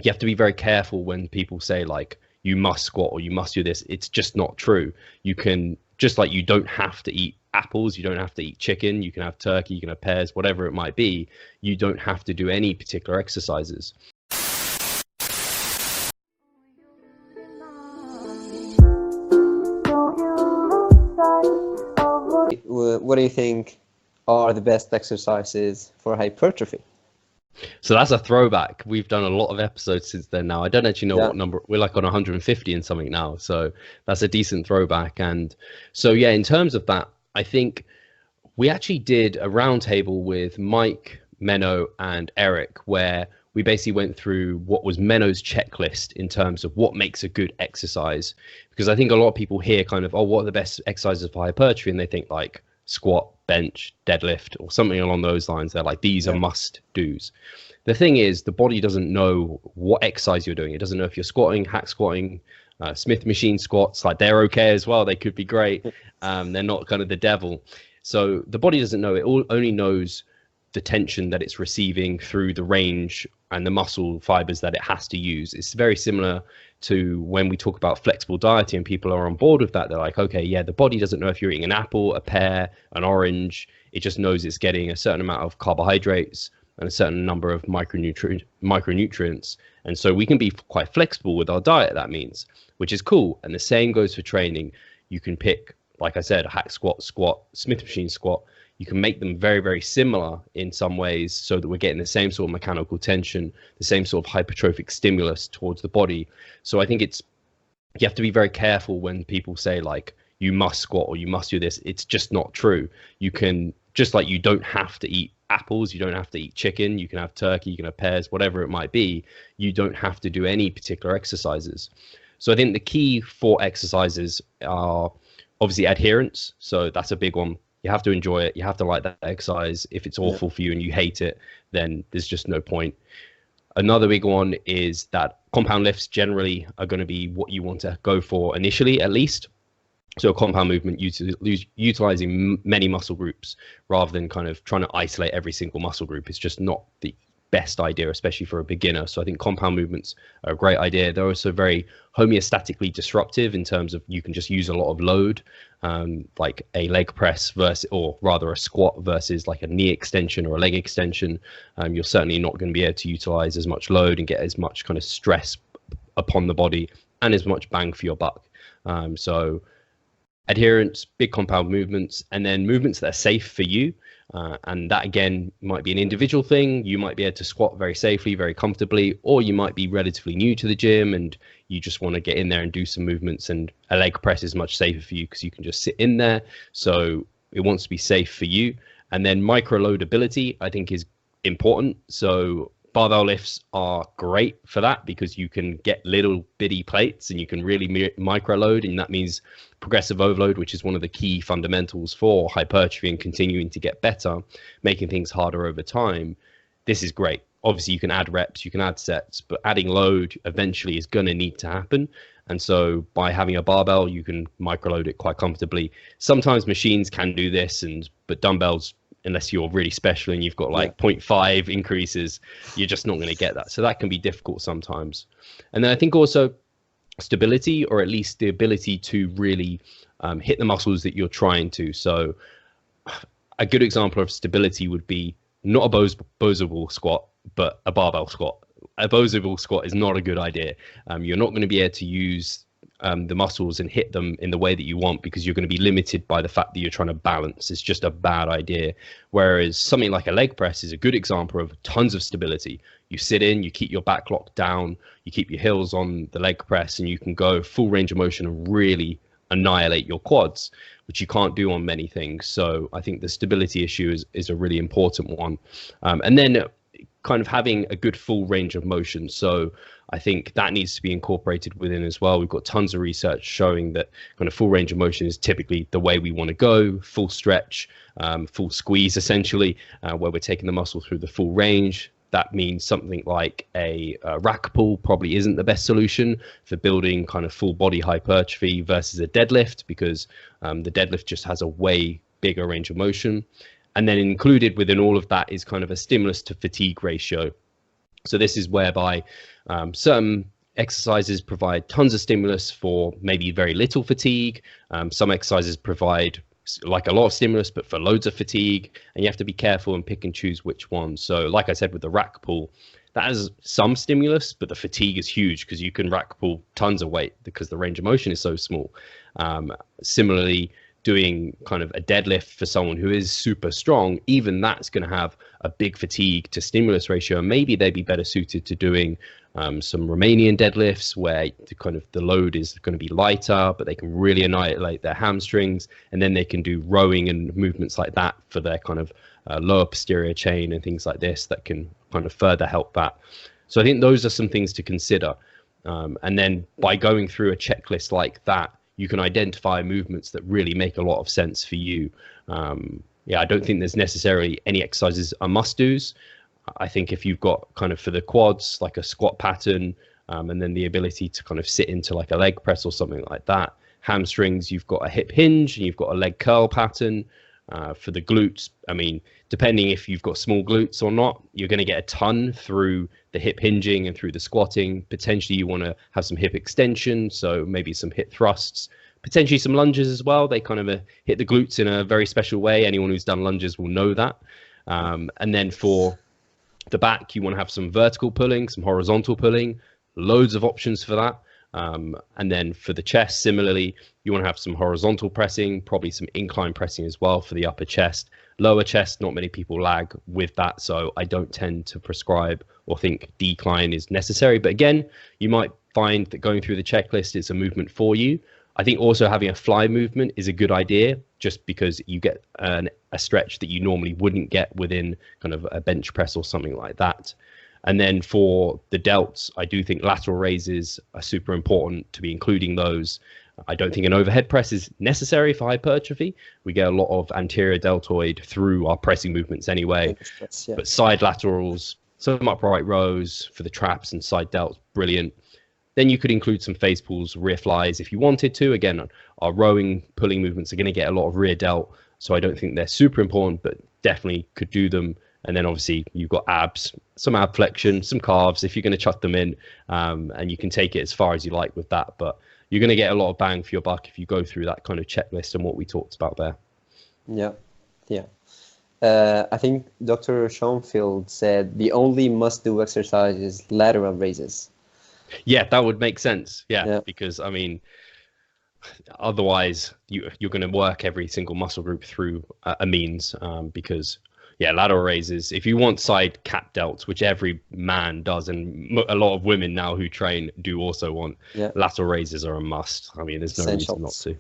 you have to be very careful when people say like you must squat or you must do this. It's just not true. You can, just like you don't have to eat apples, you don't have to eat chicken, you can have turkey, you can have pears, whatever it might be. You don't have to do any particular exercises. What do you think are the best exercises for hypertrophy? So that's a throwback. We've done a lot of episodes since then now. I don't actually know what number. We're like on 150 and something now. So that's a decent throwback. And so, yeah, in terms of that, I think we actually did a roundtable with Mike, Menno and Eric, where we basically went through what was Menno's checklist in terms of what makes a good exercise. Because I think a lot of people hear kind of, oh, what are the best exercises for hypertrophy? And they think like squat, bench, deadlift, or something along those lines. They're like, these are must do's. The thing is, the body doesn't know what exercise you're doing. It doesn't know if you're squatting, hack squatting, Smith machine squats. Like, they're okay as well. They could be great. They're not kind of the devil. So the body doesn't know. It only knows the tension that it's receiving through the range and the muscle fibers that it has to use. It's very similar to when we talk about flexible dieting and people are on board with that. They're like, okay, yeah, the body doesn't know if you're eating an apple, a pear, an orange. It just knows it's getting a certain amount of carbohydrates and a certain number of micronutrients. And so we can be quite flexible with our diet, that means, which is cool. And the same goes for training. You can pick, like I said, a hack squat, Smith machine squat. You can make them very, very similar in some ways so that we're getting the same sort of mechanical tension, the same sort of hypertrophic stimulus towards the body. So I think you have to be very careful when people say like, you must squat or you must do this. It's just not true. You can, just like you don't have to eat apples, you don't have to eat chicken, you can have turkey, you can have pears, whatever it might be. You don't have to do any particular exercises. So I think the key 4 exercises are obviously adherence. So that's a big one. You have to enjoy it. You have to like that exercise. If it's awful for you and you hate it, then there's just no point. Another big one is that compound lifts generally are going to be what you want to go for initially, at least. So a compound movement utilizing many muscle groups rather than kind of trying to isolate every single muscle group. It's just not the best idea, especially for a beginner. So I think compound movements are a great idea. They're also very homeostatically disruptive in terms of you can just use a lot of load, like a leg press versus, or rather a squat versus like a knee extension or a leg extension. You're certainly not going to be able to utilize as much load and get as much kind of stress upon the body and as much bang for your buck. So adherence, big compound movements, and then movements that are safe for you. And that, again, might be an individual thing. You might be able to squat very safely, very comfortably, or you might be relatively new to the gym and you just want to get in there and do some movements, and a leg press is much safer for you because you can just sit in there. So it wants to be safe for you. And then micro loadability, I think, is important. So barbell lifts are great for that because you can get little bitty plates and you can really micro load, and that means progressive overload, which is one of the key fundamentals for hypertrophy and continuing to get better, making things harder over time. This is great. Obviously, you can add reps, you can add sets, but adding load eventually is going to need to happen. And so by having a barbell, you can microload it quite comfortably. Sometimes machines can do this, but dumbbells, unless you're really special and you've got like 0.5 increases, you're just not going to get that. So that can be difficult sometimes. And then I think also stability, or at least the ability to really hit the muscles that you're trying to. So a good example of stability would be not a Bozo squat, but a barbell squat. A Bozo squat is not a good idea. You're not going to be able to use the muscles and hit them in the way that you want because you're going to be limited by the fact that you're trying to balance. It's just a bad idea. Whereas something like a leg press is a good example of tons of stability. You sit in, you keep your back locked down, you keep your heels on the leg press, and you can go full range of motion and really annihilate your quads, which you can't do on many things. So I think the stability issue is a really important one. And then kind of having a good full range of motion. So I think that needs to be incorporated within as well. We've got tons of research showing that kind of full range of motion is typically the way we want to go. Full stretch, full squeeze, essentially, where we're taking the muscle through the full range. That means something like a rack pull probably isn't the best solution for building kind of full body hypertrophy versus a deadlift, because the deadlift just has a way bigger range of motion. And then included within all of that is kind of a stimulus to fatigue ratio. So this is whereby Certain exercises provide tons of stimulus for maybe very little fatigue. Some exercises provide like a lot of stimulus, but for loads of fatigue, and you have to be careful and pick and choose which ones. So like I said, with the rack pull, that has some stimulus, but the fatigue is huge because you can rack pull tons of weight because the range of motion is so small. Similarly, doing kind of a deadlift for someone who is super strong, even that's going to have a big fatigue to stimulus ratio, and maybe they'd be better suited to doing some Romanian deadlifts where the load is going to be lighter, but they can really annihilate their hamstrings, and then they can do rowing and movements like that for their kind of lower posterior chain and things like this that can kind of further help that. So I think those are some things to consider. And then by going through a checklist like that, you can identify movements that really make a lot of sense for you. I don't think there's necessarily any exercises are must-dos. I think if you've got kind of for the quads, like a squat pattern, and then the ability to kind of sit into like a leg press or something like that. Hamstrings, you've got a hip hinge and you've got a leg curl pattern. For the glutes, I mean, depending if you've got small glutes or not, you're going to get a ton through the hip hinging and through the squatting. Potentially you want to have some hip extension, so maybe some hip thrusts, potentially some lunges as well. They kind of hit the glutes in a very special way. Anyone who's done lunges will know that. And then for the back, you want to have some vertical pulling, some horizontal pulling, loads of options for that. And then for the chest, similarly, you want to have some horizontal pressing, probably some incline pressing as well for the upper chest. Lower chest, not many people lag with that, so I don't tend to prescribe or think decline is necessary. But again, you might find that going through the checklist is a movement for you. I think also having a fly movement is a good idea, just because you get a stretch that you normally wouldn't get within kind of a bench press or something like that. And then for the delts, I do think lateral raises are super important to be including those. I don't think an overhead press is necessary for hypertrophy. We get a lot of anterior deltoid through our pressing movements anyway. But side laterals, some upright rows for the traps and side delts, brilliant. Then you could include some face pulls, rear flies if you wanted to. Again, our rowing, pulling movements are going to get a lot of rear delt, so I don't think they're super important, but definitely could do them. And then obviously you've got abs, some ab flexion, some calves if you're going to chuck them in, and you can take it as far as you like with that. But you're going to get a lot of bang for your buck if you go through that kind of checklist and what we talked about there. Yeah. I think Dr. Schoenfield said the only must-do exercise is lateral raises. Yeah, that would make sense. Yeah. Because I mean, otherwise you're going to work every single muscle group through a means, because lateral raises, if you want side cap delts, which every man does, and a lot of women now who train do also want, lateral raises are a must. I mean, there's no reason not to.